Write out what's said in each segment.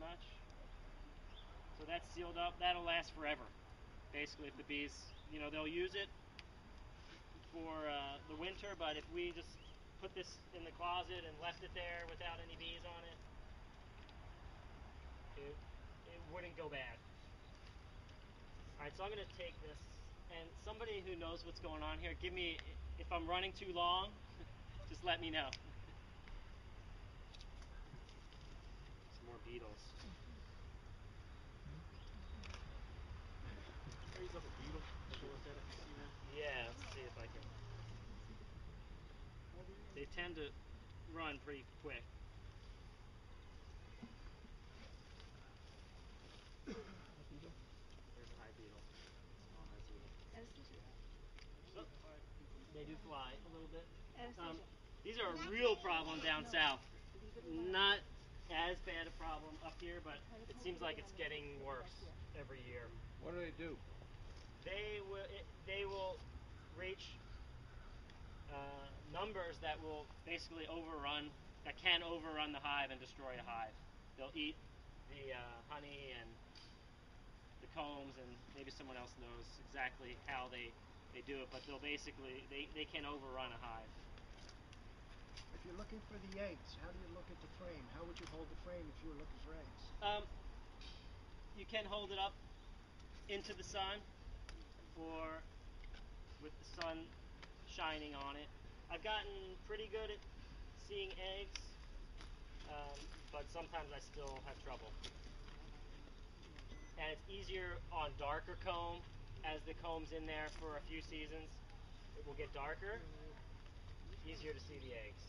much. So that's sealed up. That'll last forever. Basically, if the bees, they'll use it for the winter, but if we just put this in the closet and left it there without any bees on it, it wouldn't go bad. All right, so I'm going to take this, and somebody who knows what's going on here, give me, if I'm running too long, just let me know. Some more beetles. Raise up a beetle. Take a look at it. Yeah, let's see if I can. They tend to run pretty quick. There's a hive beetle. Small hive beetle. So, they do fly a little bit. These are a real problem down south. Not as bad a problem up here, but it seems like it's getting worse every year. What do? They will reach numbers that will basically can overrun the hive and destroy a hive. They'll eat the honey and the combs, and maybe someone else knows exactly how they do it, but they'll basically, they can overrun a hive. If you're looking for the eggs, how do you look at the frame? How would you hold the frame if you were looking for eggs? You can hold it up into the sun, or with the sun shining on it. I've gotten pretty good at seeing eggs, but sometimes I still have trouble. And it's easier on darker comb. As the comb's in there for a few seasons, it will get darker. Easier to see the eggs.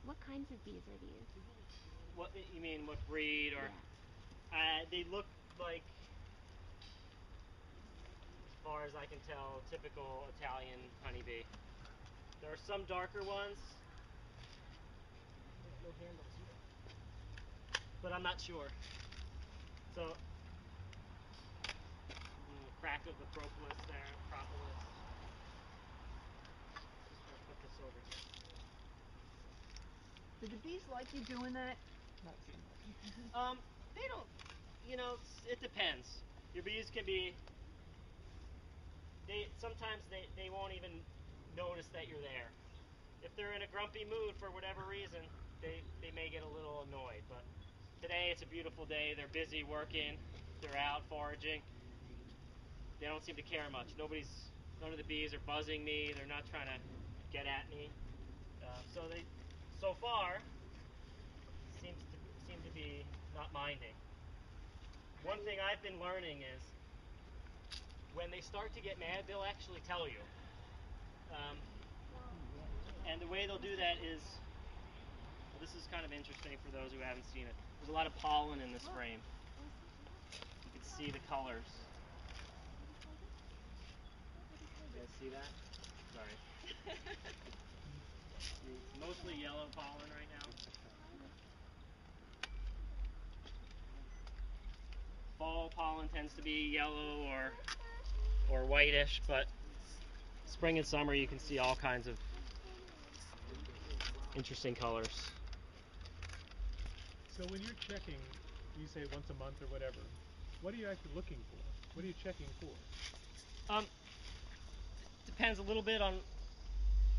What kinds of bees are these? What you mean? What breed? Or they look like, as far as I can tell, typical Italian honeybee. There are some darker ones. No handles here, but I'm not sure. So, crack of the propolis there, propolis. Just gonna put this over here. Do the bees like you doing that? Not so much. They don't, it depends. Your bees can be, sometimes they won't even notice that you're there. If they're in a grumpy mood for whatever reason, they may get a little annoyed. But today it's a beautiful day. They're busy working. They're out foraging. They don't seem to care much. None of the bees are buzzing me. They're not trying to get at me. So far, seem to be not minding. One thing I've been learning is when they start to get mad, they'll actually tell you. And the way they'll do that is, well, this is kind of interesting for those who haven't seen it. There's a lot of pollen in this frame. You can see the colors. You guys see that? Sorry. It's mostly yellow pollen right now. Fall pollen tends to be yellow or whitish, but spring and summer you can see all kinds of interesting colors. So when you're checking, you say once a month or whatever, what are you actually looking for? What are you checking for? Depends a little bit on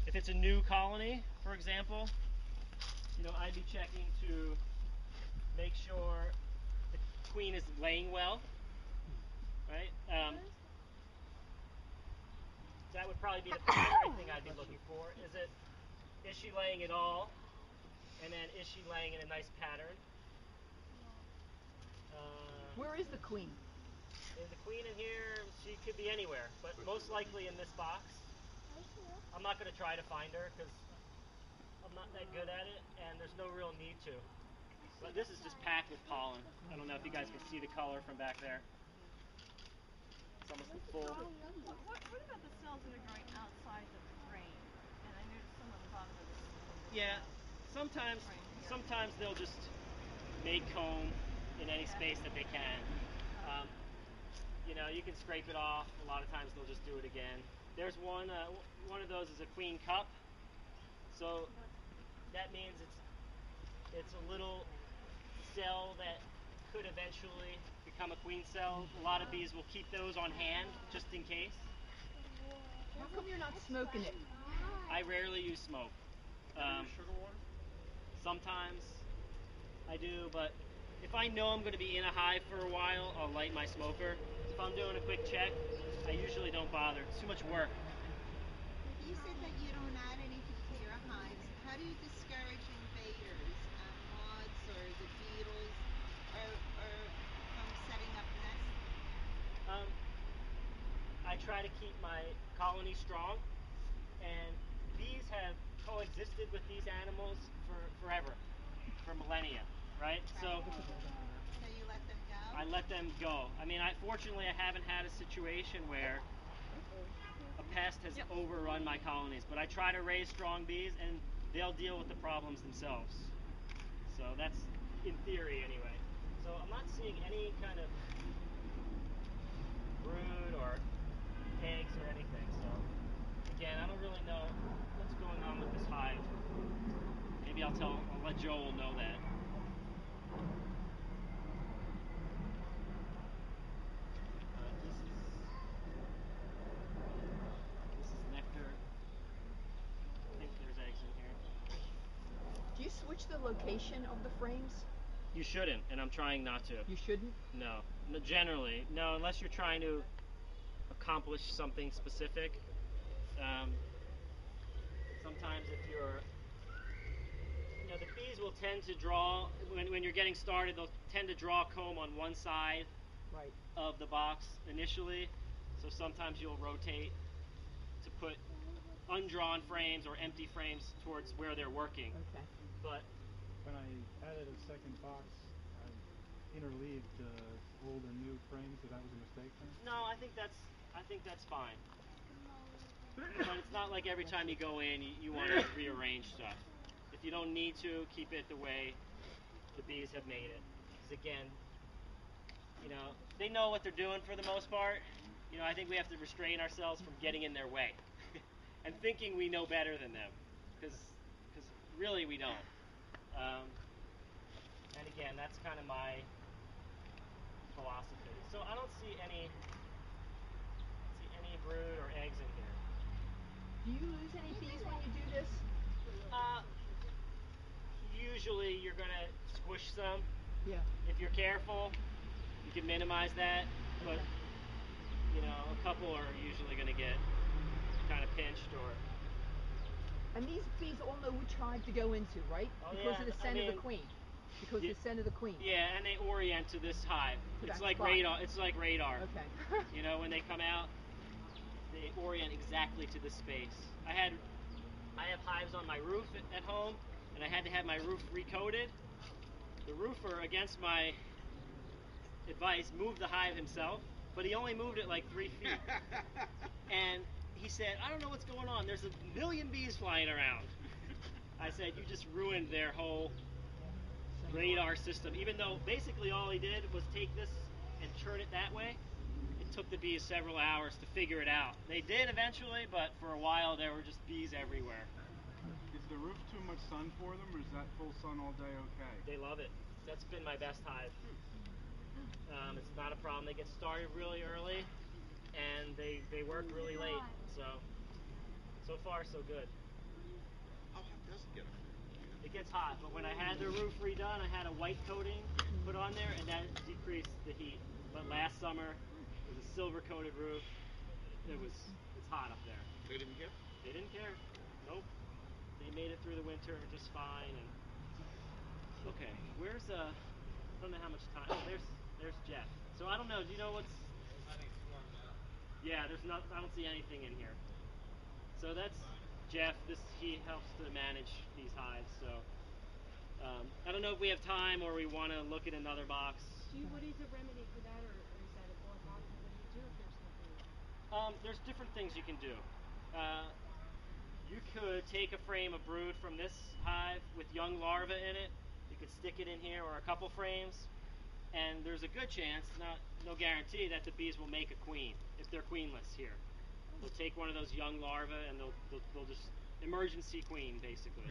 if it's a new colony, for example. I'd be checking to make sure the queen is laying well, right? That would probably be the primary thing I'd be looking for. Is she laying at all? And then is she laying in a nice pattern? Where is the queen? Is the queen in here? She could be anywhere, but most likely in this box. I'm not going to try to find her because I'm not that good at it, and there's no real need to. But this is just packed with pollen. I don't know if you guys can see the color from back there. It's almost full. What about the cells that are growing outside the frame? And I noticed some on the bottom of this. Yeah, sometimes they'll just make comb in any space that they can. You can scrape it off. A lot of times they'll just do it again. There's one of those is a queen cup. So that means It's a little cell that could eventually become a queen cell. A lot of bees will keep those on hand just in case. How come you're not smoking it? I rarely use smoke. Sugar water? Sometimes I do, but if I know I'm going to be in a hive for a while, I'll light my smoker. If I'm doing a quick check, I usually don't bother. It's too much work. You said that you don't add anything to your hives. How do you discourage invaders, moths or the beetles, or from setting up nests? I try to keep my colony strong, and bees have coexisted with these animals for forever, for millennia, right? So You let them go? I let them go. I mean, fortunately, I haven't had a situation where a pest has overrun my colonies, but I try to raise strong bees, and they'll deal with the problems themselves. So that's in theory, anyway. So I'm not seeing any kind of brood or eggs or anything. So again, I don't really know what's going on with this hive. Maybe I'll let Joel know that. This is nectar. I think there's eggs in here. Do you switch the location of the frames? You shouldn't, and I'm trying not to. You shouldn't? No. Generally, no, unless you're trying to accomplish something specific. Sometimes if the bees will tend to draw, when you're getting started, they'll tend to draw comb on one side of the box initially. So sometimes you'll rotate to put undrawn frames or empty frames towards where they're working. Okay. But when I added a second box, I interleaved the old and new frames, so that was a mistake then? No, I think that's fine. But it's not like every time you go in, you want to rearrange stuff. If you don't need to, keep it the way the bees have made it. Because again, they know what they're doing for the most part. I think we have to restrain ourselves from getting in their way and thinking we know better than them, because really we don't. And again, that's kind of my philosophy. So I don't see any brood or eggs in here. Do you lose any bees when you do this? Usually you're going to squish some. Yeah. If you're careful, you can minimize that, but a couple are usually going to get kind of pinched or... And these bees all know which hive to go into, right? Oh, because yeah. of the scent of the queen. Because the scent of the queen. Yeah, and they orient to this hive. To it's that like spot. radar. It's like radar. Okay. When they come out, they orient exactly to this space. I have hives on my roof at home, and I had to have my roof recoated. The roofer, against my advice, moved the hive himself, but he only moved it like 3 feet. And he said, "I don't know what's going on. There's a million bees flying around." I said, "You just ruined their whole radar system." Even though basically all he did was take this and turn it that way. It took the bees several hours to figure it out. They did eventually, but for a while there were just bees everywhere. Is the roof too much sun for them, or is that full sun all day okay? They love it. That's been my best hive. It's not a problem. They get started really early, and they work really late. So far so good. How hot does it get up there? It gets hot, but when I had the roof redone, I had a white coating put on there, and that decreased the heat. But last summer, it was a silver-coated roof. It's hot up there. They didn't care? They didn't care. Nope. They made it through the winter just fine. And okay, where's I don't know how much time. Oh, there's Jeff. So I don't know. Do you know what's? I think it's warm now. Yeah, I don't see anything in here. So that's Jeff. He helps to manage these hives. So I don't know if we have time or we want to look at another box. What is the remedy for that, or is that a broad box? What do you do if there's no brood? There's different things you can do. You could take a frame of brood from this hive with young larvae in it. You could stick it in here, or a couple frames, and there's a good chance, no guarantee, that the bees will make a queen if they're queenless here. They'll take one of those young larvae and they'll just emergency queen basically.